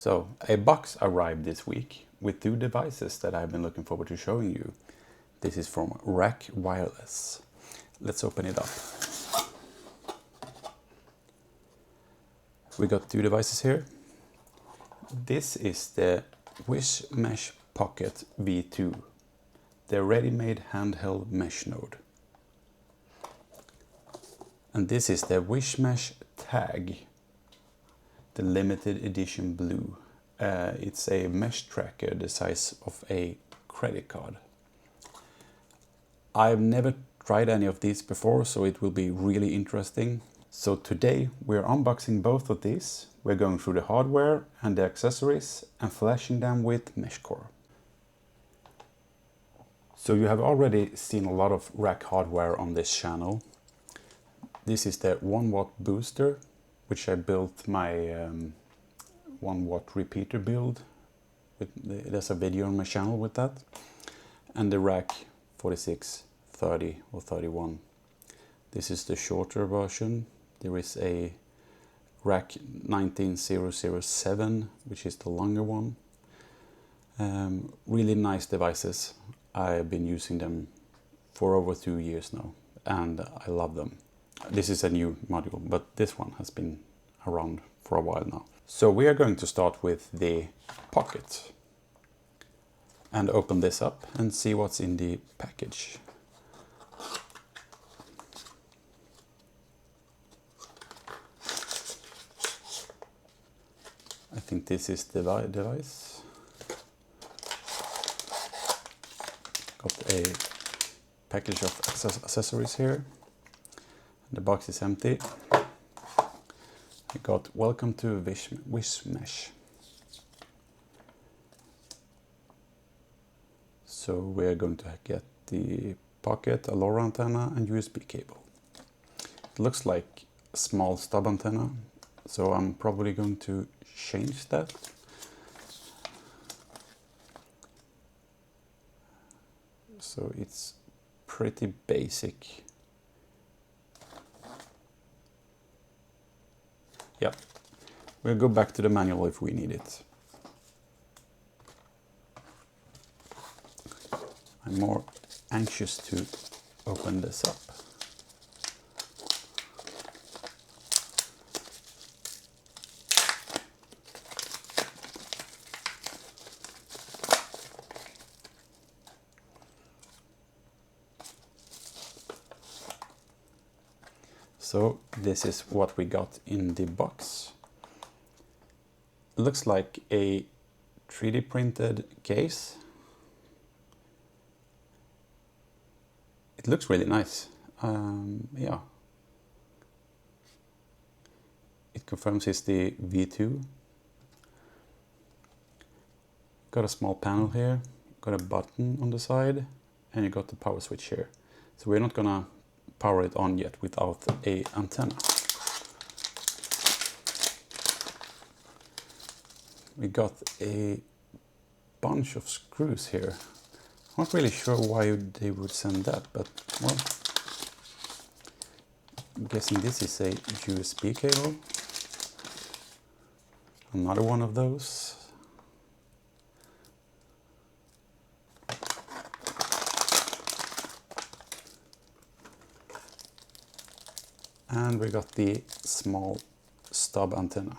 So a box arrived this week with two devices that I've been looking forward to showing you. This is from RAK Wireless. Let's open it up. We got two devices here. This is the WisMesh Pocket V2, the ready-made handheld mesh node. And this is the WisMesh Tag, the limited edition blue. It's a mesh tracker the size of a credit card. I've never tried any of these before, so it will be really interesting. So today we're unboxing both of these. We're going through the hardware and the accessories and flashing them with MeshCore. So you have already seen a lot of RAK hardware on this channel. This is the 1 watt booster, which I built my 1 watt repeater build. There's a video on my channel with that. And the RAK 46, 30 or 31. This is the shorter version. There is a RAK 19007, which is the longer one. Really nice devices. I've been using them for over 2 years now, and I love them. This is a new module, but this one has been around for a while now. So we are going to start with the Pocket and open this up and see what's in the package. I think this is the device. Got a package of accessories here. The box is empty. I got welcome to WisMesh. So we're going to get the Pocket, a LoRa antenna and USB cable. It looks like a small stub antenna, so I'm probably going to change that. So it's pretty basic. Yeah, we'll go back to the manual if we need it. I'm more anxious to open this up. So this is what we got in the box. It looks like a 3D printed case. It looks really nice. Yeah. It confirms it's the V2. Got a small panel here, got a button on the side, and you got the power switch here. So we're not gonna power it on yet without a antenna. We got a bunch of screws here. Not really sure why they would send that, but well, I'm guessing this is a USB cable. Another one of those. And we got the small stub antenna.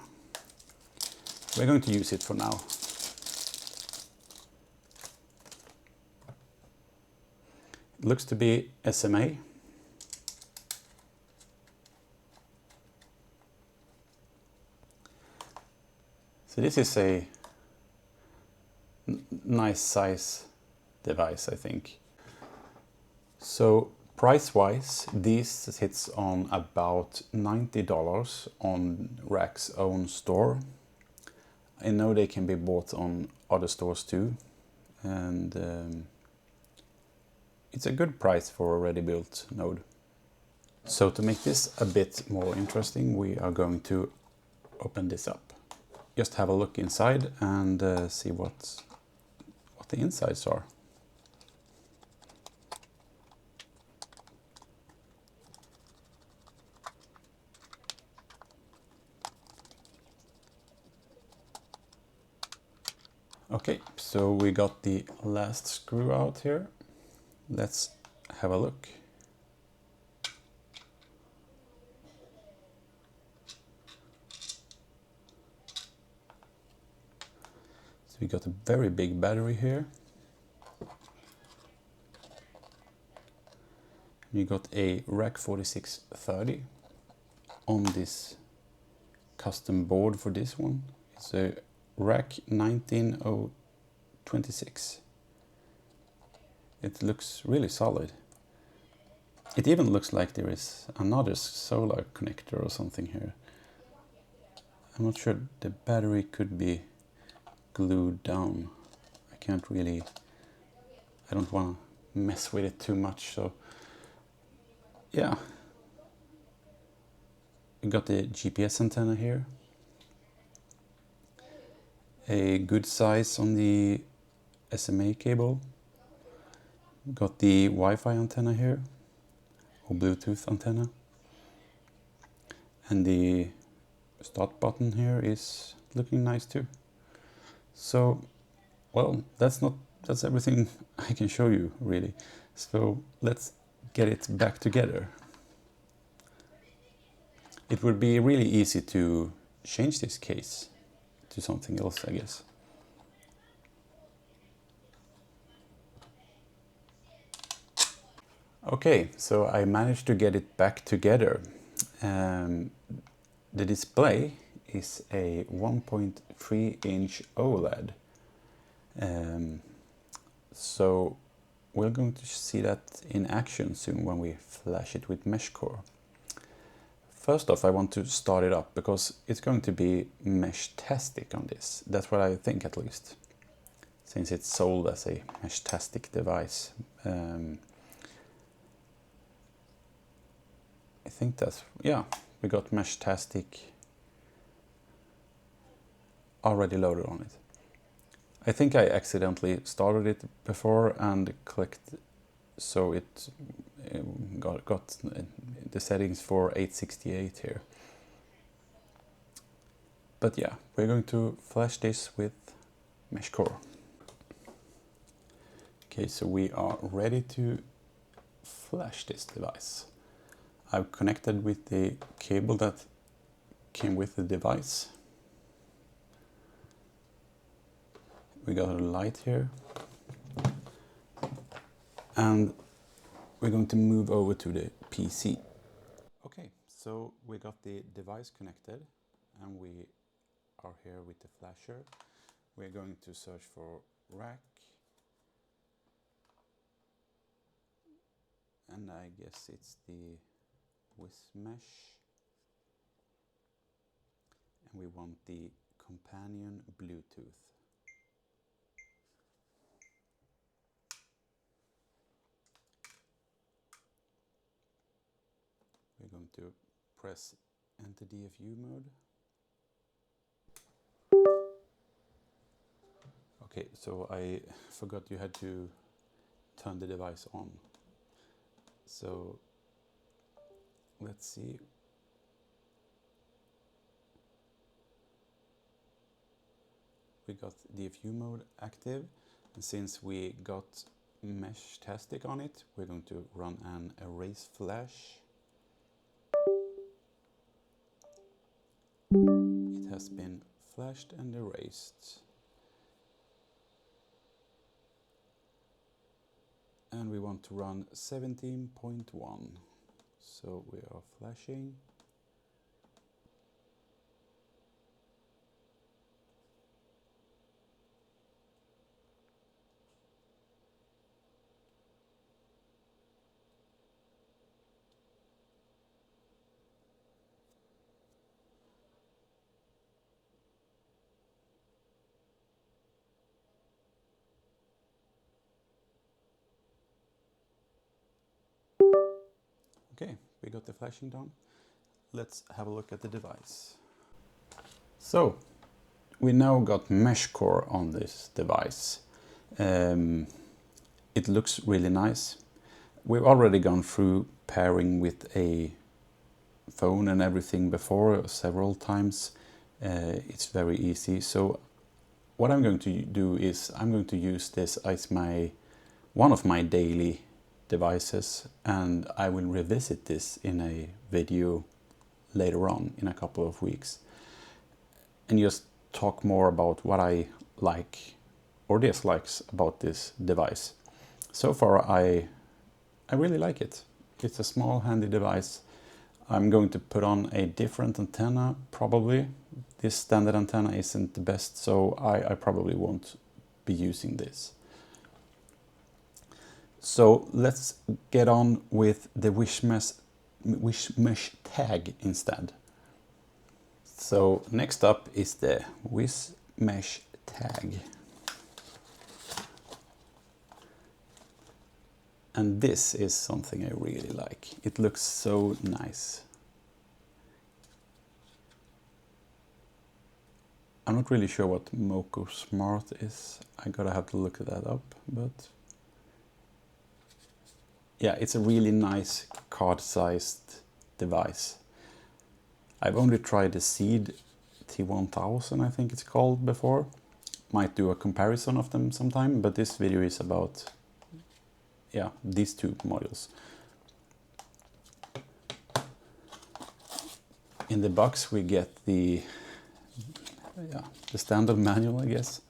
We're going to use it for now. It looks to be SMA. So this is a nice size device, I think. So price-wise, this hits on about $90 on RAK's own store. I know they can be bought on other stores too, and it's a good price for a ready-built node. So to make this a bit more interesting, we are going to open this up. Just have a look inside and see what the insides are. Okay, so we got the last screw out here. Let's have a look. So we got a very big battery here. We got a RAK 4630 on this custom board for this one. It's a RAK 19026. It looks really solid. It even looks like there is another solar connector or something here. I'm not sure, the battery could be glued down. I can't really, I don't want to mess with it too much, so yeah. We got the GPS antenna here. A good size on the SMA cable. Got the Wi-Fi antenna here, or Bluetooth antenna. And the start button here is looking nice too. So, well, that's everything I can show you really. So let's get it back together. It would be really easy to change this case to something else, I guess. Okay, so I managed to get it back together. The display is a 1.3-inch OLED. So we're going to see that in action soon when we flash it with MeshCore. First off, I want to start it up because it's going to be Meshtastic on this. That's what I think, at least, since it's sold as a Meshtastic device. I think that's, yeah, we got Meshtastic already loaded on it. I think I accidentally started it before and clicked, so it got the settings for 868 here. But yeah, we're going to flash this with MeshCore. Okay, so we are ready to flash this device. I've connected with the cable that came with the device. We got a light here. And we're going to move over to the PC. Okay, so we got the device connected and we are here with the flasher. We're going to search for RAK. And I guess it's the WisMesh. And we want the companion Bluetooth. We're going to press enter DFU mode. Okay, so I forgot you had to turn the device on. So let's see. We got DFU mode active, and since we got Meshtastic on it, we're going to run an erase flash. It has been flashed and erased. And we want to run 17.1. So we are flashing. Okay, we got the flashing done. Let's have a look at the device. So, we now got MeshCore on this device. It looks really nice. We've already gone through pairing with a phone and everything before several times. It's very easy. So what I'm going to do is I'm going to use this as one of my daily devices, and I will revisit this in a video later on in a couple of weeks and just talk more about what I like or dislikes about this device. So far I really like it. It's a small handy device. I'm going to put on a different antenna probably. This standard antenna isn't the best, so I probably won't be using this. So let's get on with the WisMesh Tag instead. So next up is the WisMesh Tag. And this is something I really like. It looks so nice. I'm not really sure what MeshCore Smart is. I gotta have to look that up, but yeah, it's a really nice card-sized device. I've only tried the Seed T1000, I think it's called, before. Might do a comparison of them sometime, but this video is about, yeah, these two models. In the box we get the standard manual, I guess.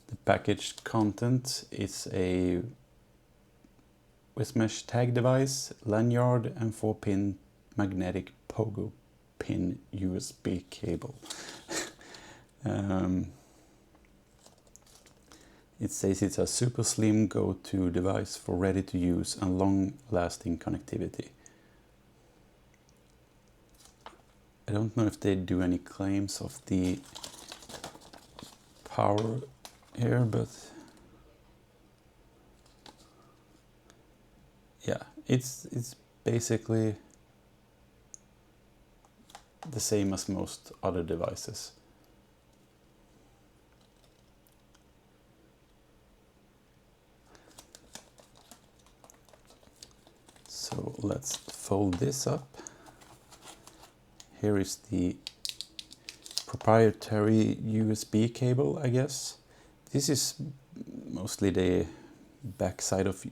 The packaged content is a WisMesh Tag device, lanyard, and 4-pin magnetic pogo pin USB cable. It says it's a super slim go-to device for ready-to-use and long-lasting connectivity. I don't know if they do any claims of the power here, but yeah, it's basically the same as most other devices. So let's fold this up. Here is the proprietary USB cable, I guess. This is mostly the backside of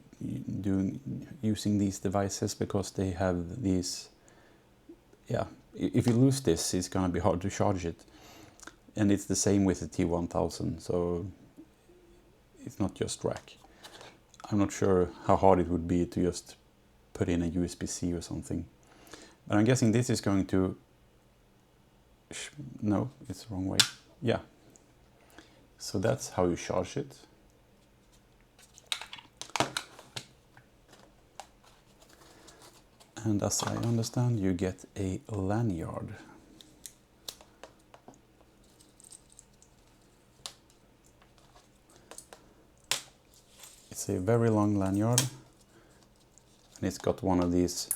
using these devices, because they have these, yeah, if you lose this, it's gonna be hard to charge it. And it's the same with the T1000, so it's not just RAK. I'm not sure how hard it would be to just put in a USB-C or something. But I'm guessing this is going to... No, it's the wrong way. Yeah. So that's how you charge it. And as I understand, you get a lanyard. It's a very long lanyard, and it's got one of these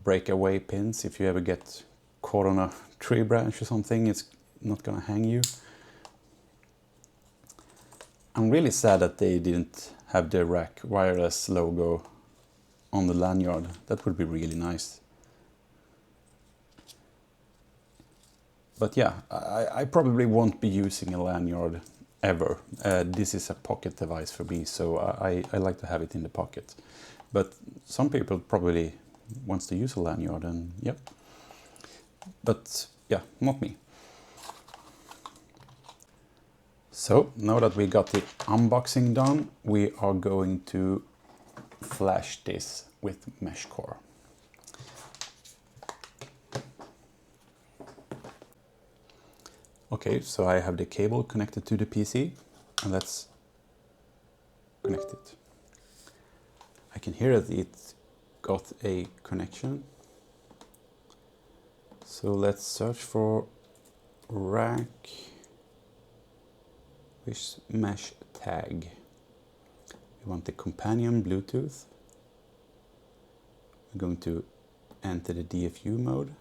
breakaway pins. If you ever get caught on a tree branch or something, it's not gonna hang you. I'm really sad that they didn't have the RAK wireless logo on the lanyard. That would be really nice. But yeah, I probably won't be using a lanyard ever. This is a pocket device for me, so I like to have it in the pocket. But some people probably wants to use a lanyard, and yep. But yeah, not me. So now that we got the unboxing done, we are going to flash this with MeshCore. Okay, so I have the cable connected to the PC, and let's connect it. I can hear that it got a connection. So let's search for RAK WisMesh Tag. We want the companion Bluetooth. We're going to enter the DFU mode.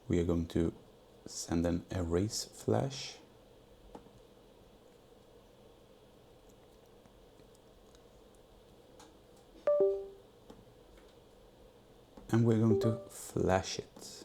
We are going to send an erase flash. And we're going to flash it.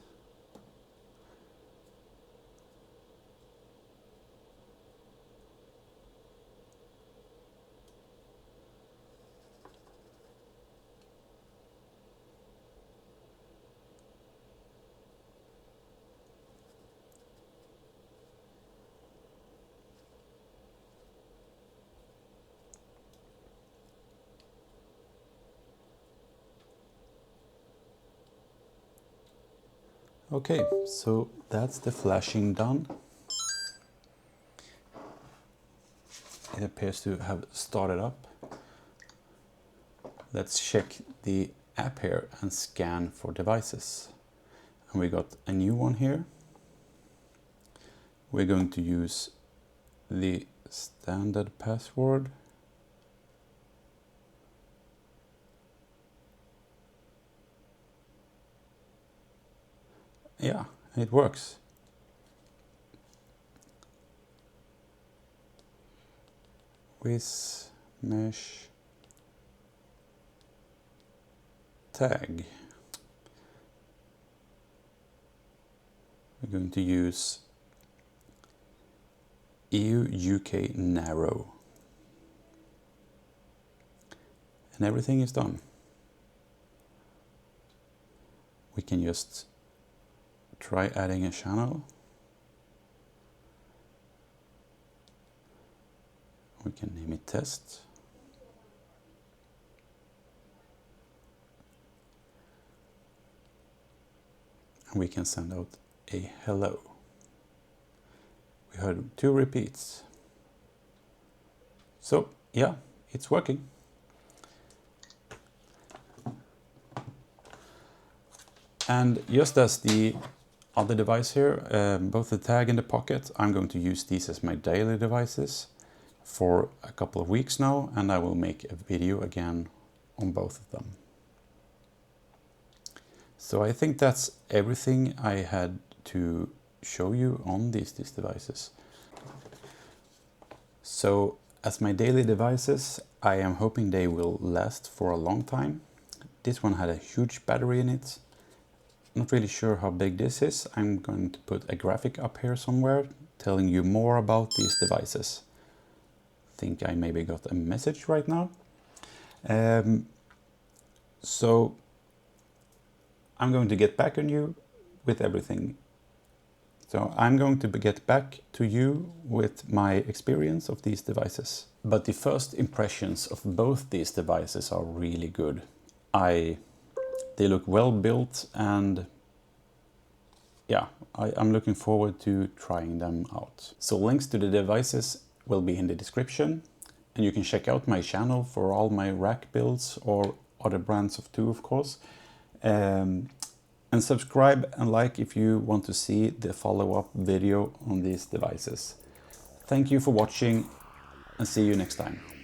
Okay, so that's the flashing done. It appears to have started up. Let's check the app here and scan for devices. And we got a new one here. We're going to use the standard password. Yeah, it works. WisMesh Tag. We're going to use EU-UK narrow. And everything is done. We can just try adding a channel. We can name it test. And we can send out a hello. We heard 2 repeats. So yeah, it's working. And just as the other device here, both the Tag and the Pocket, I'm going to use these as my daily devices for a couple of weeks now, and I will make a video again on both of them. So I think that's everything I had to show you on these devices. So as my daily devices, I am hoping they will last for a long time. This one had a huge battery in it. Not really sure how big this is. I'm going to put a graphic up here somewhere telling you more about these devices. I think I maybe got a message right now. So I'm going to get back on you with everything. So I'm going to get back to you with my experience of these devices. But the first impressions of both these devices are really good. They look well built, and yeah, I'm looking forward to trying them out. So links to the devices will be in the description, and you can check out my channel for all my rack builds or other brands of too, of course. And subscribe and like if you want to see the follow-up video on these devices. Thank you for watching, and see you next time.